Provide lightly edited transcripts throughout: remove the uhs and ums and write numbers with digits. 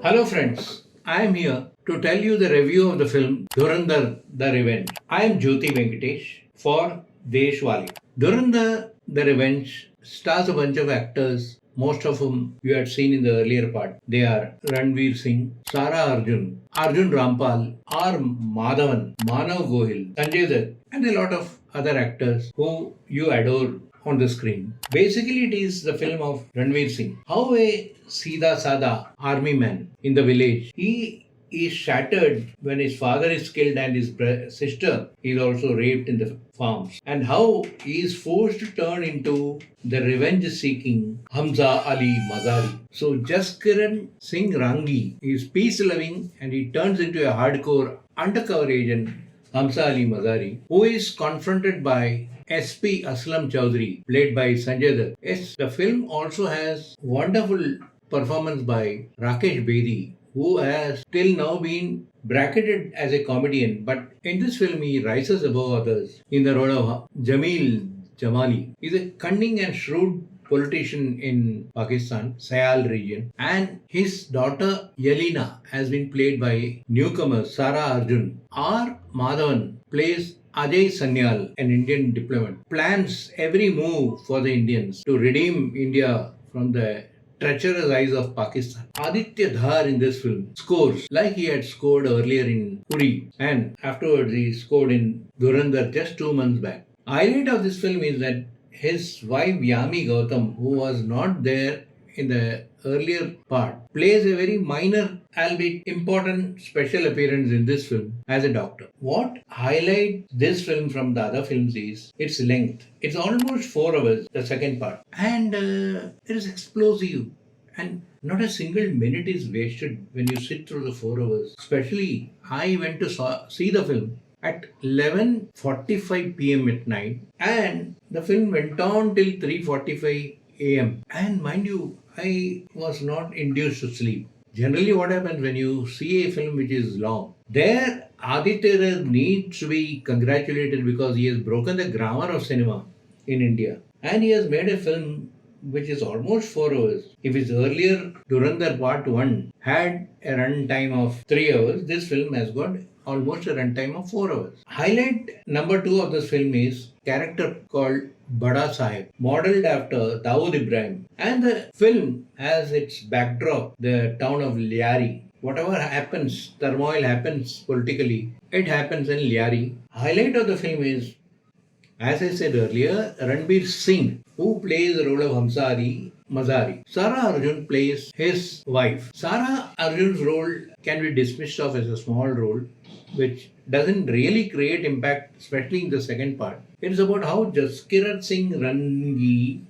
Hello, friends. I am here to tell you the review of the film Dhurandhar The Revenge. I am Jyothi Venkatesh for Deshwale. Dhurandhar The Revenge stars a bunch of actors, most of whom you had seen in the earlier part. They are Ranveer Singh, Sara Arjun, Arjun Rampal, R. Madhavan, Manav Gohil, Sanjay Dutt, and a lot of other actors who you adore on the screen. Basically, it is the film of Ranveer Singh. How a Sida Sada army man in the village, he is shattered when his father is killed and his sister is also raped in the farms, and how he is forced to turn into the revenge seeking Hamza Ali Mazari. So Jaskiran Singh Rangi is peace loving and he turns into a hardcore undercover agent Hamza Ali Mazari, who is confronted by SP Aslam Chowdhury, played by Sanjay Dutt. Yes, the film also has wonderful performance by Rakesh Bedi, who has till now been bracketed as a comedian, but in this film he rises above others in the role of Jamil Jamali. He's a cunning and shrewd politician in Pakistan, Sayal region, and his daughter Yelena has been played by newcomer Sara Arjun. R. Madhavan plays Ajay Sanyal, an Indian diplomat, plans every move for the Indians to redeem India from the treacherous eyes of Pakistan. Aditya Dhar in this film scores like he had scored earlier in Uri, and afterwards he scored in Dhurandhar just 2 months back. Highlight of this film is that his wife Yami Gautam, who was not there in the earlier part, plays a very minor, albeit important, special appearance in this film as a doctor. What highlights this film from the other films is its length. It's almost 4 hours, the second part, and it is explosive. And not a single minute is wasted when you sit through the 4 hours. Especially, I went to see the film at 11:45 p.m. at night, and the film went on till 3:45 a.m. And mind you, I was not induced to sleep. Generally, what happens when you see a film which is long? There, Aditya needs to be congratulated because he has broken the grammar of cinema in India, and he has made a film which is almost 4 hours. If his earlier Dhurandhar Part 1 had a run time of 3 hours, this film has got almost a runtime of 4 hours. Highlight number 2 of this film is character called Bada Sahib, modeled after Dawood Ibrahim. And the film has its backdrop, the town of Lyari. Whatever happens, turmoil happens politically, it happens in Lyari. Highlight of the film is, as I said earlier, Ranveer Singh, who plays the role of Hamza Ali Mazari. Sara Arjun plays his wife. Sara Arjun's role can be dismissed off as a small role, which doesn't really create impact, especially in the second part. It's about how Jaskiran Singh Rangi,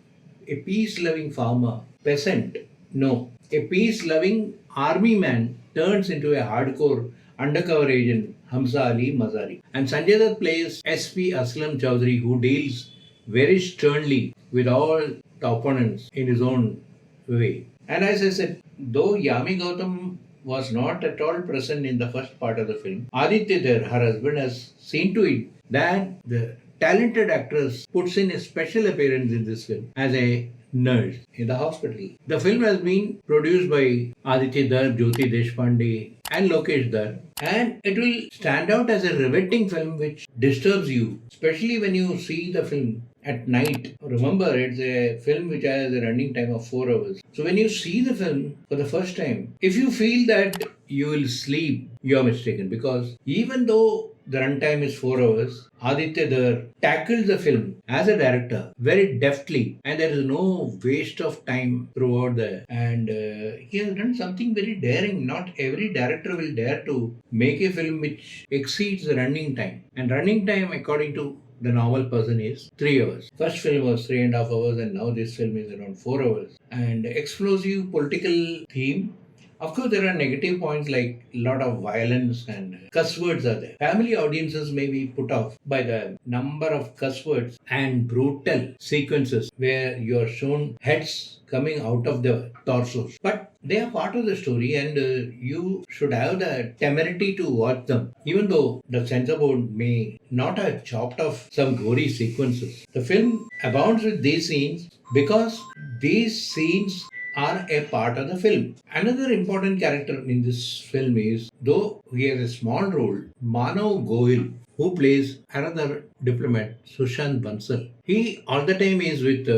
a peace-loving farmer, peasant, no, a peace-loving army man, turns into a hardcore undercover agent, Hamza Ali Mazari. And Sanjay Dutt plays SP Aslam Chowdhury, who deals very sternly with all the opponents in his own way. And as I said, though Yami Gautam was not at all present in the first part of the film, Aditya there, her husband, has seen to it that the talented actress puts in a special appearance in this film as a nurse in the hospital. The film has been produced by Aditya Dhar, Jyothi Deshpande, and Lokesh Dhar, and it will stand out as a riveting film which disturbs you, especially when you see the film at night. Remember, it's a film which has a running time of 4 hours. So when you see the film for the first time, if you feel that you will sleep, you are mistaken, because even though the runtime is 4 hours, Aditya Dhar tackles the film as a director very deftly, and there is no waste of time throughout the. And he has done something very daring. Not every director will dare to make a film which exceeds the running time. And running time, according to the normal person, is 3 hours. First film was 3.5 hours, and now this film is around 4 hours. And explosive political theme. Of course, there are negative points like a lot of violence and cuss words are there. Family audiences may be put off by the number of cuss words and brutal sequences where you are shown heads coming out of the torsos. But they are part of the story, and you should have the temerity to watch them, even though the censor board may not have chopped off some gory sequences. The film abounds with these scenes because these scenes are a part of the film. Another important character in this film is, though he has a small role, Manav Goyal, who plays another diplomat, Sushant Bansal. He all the time is with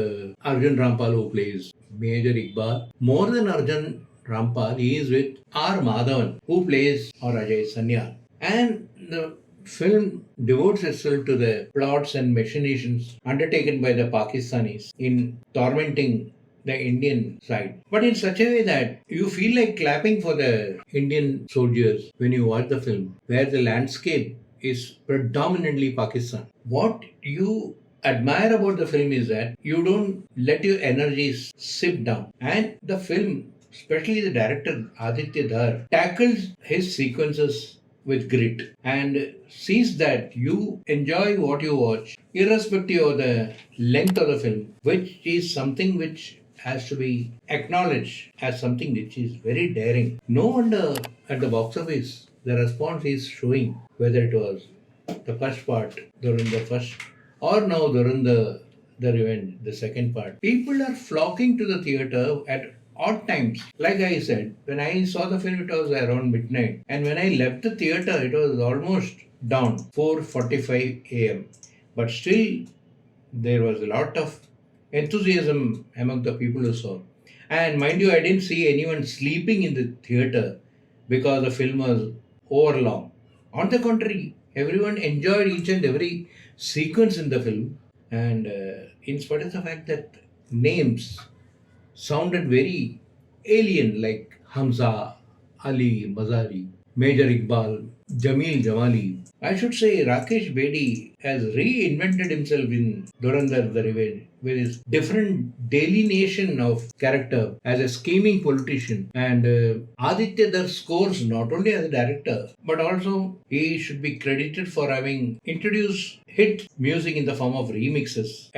Arjun Rampal, who plays Major Iqbal. More than Arjun Rampal, he is with R. Madhavan, who plays Ajay Sanyal. And the film devotes itself to the plots and machinations undertaken by the Pakistanis in tormenting the Indian side, but in such a way that you feel like clapping for the Indian soldiers when you watch the film, where the landscape is predominantly Pakistan. What you admire about the film is that you don't let your energies sip down, and the film, especially the director Aditya Dhar, tackles his sequences with grit and sees that you enjoy what you watch irrespective of the length of the film, which is something which has to be acknowledged as something which is very daring. No wonder at the box office the response is showing, whether it was the first part during the first or now during the Revenge, the second part. People are flocking to the theater at odd times. Like I said, when I saw the film, it was around midnight, and when I left the theater, it was almost down 4:45 a.m. But still, there was a lot of enthusiasm among the people who saw. And mind you, I didn't see anyone sleeping in the theater because the film was overlong. On the contrary, everyone enjoyed each and every sequence in the film, and in spite of the fact that names sounded very alien, like Hamza, Ali, Mazari, Major Iqbal, Jamil Jamali. I should say Rakesh Bedi has reinvented himself in Dhurandhar the Revenge with his different delineation of character as a scheming politician. And Aditya Dhar scores not only as a director, but also he should be credited for having introduced hit music in the form of remixes.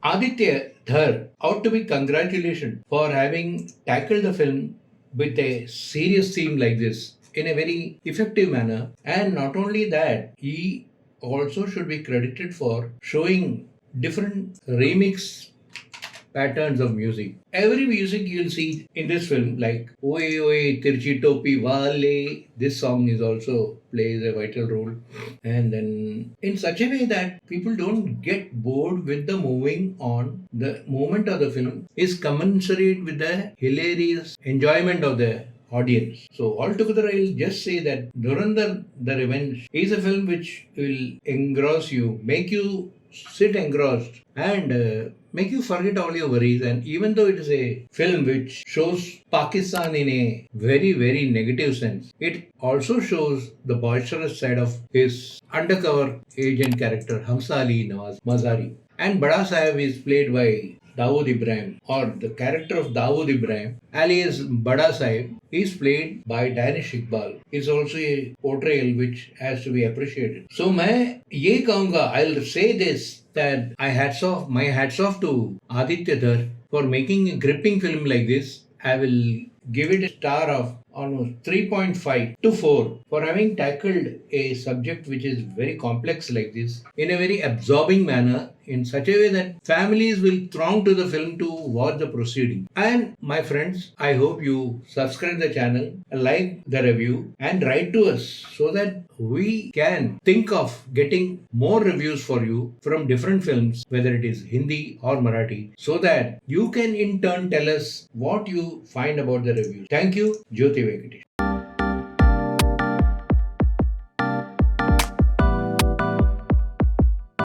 Aditya Dhar ought to be congratulated for having tackled the film with a serious theme like this in a very effective manner. And not only that, he also should be credited for showing different remix patterns of music. Every music you'll see in this film, like Oye Oye Tirchi Topi Wale, this song is also plays a vital role. And then in such a way that people don't get bored with the moving on. The moment of the film is commensurate with the hilarious enjoyment of the audience. So altogether, I'll just say that Dhurandhar The Revenge is a film which will engross you, make you sit engrossed, and make you forget all your worries. And even though it is a film which shows Pakistan in a very, very negative sense, it also shows the boisterous side of his undercover agent character, Hamza Ali Nawaz Mazari. And Bada Sahib is played by Dawood Ibrahim, or the character of Dawood Ibrahim, alias Bada Sahib, is played by Danish Iqbal. It's also a portrayal which has to be appreciated. So मैं ये कहूँगा, I'll say this, that my hats off to Aditya Dhar for making a gripping film like this. I will give it a star of almost 3.5 to 4 for having tackled a subject which is very complex like this in a very absorbing manner, in such a way that families will throng to the film to watch the proceeding. And my friends, I hope you subscribe the channel, like the review, and write to us so that we can think of getting more reviews for you from different films, whether it is Hindi or Marathi, so that you can in turn tell us what you find about the review. Thank you, Jyothi Venkatesh.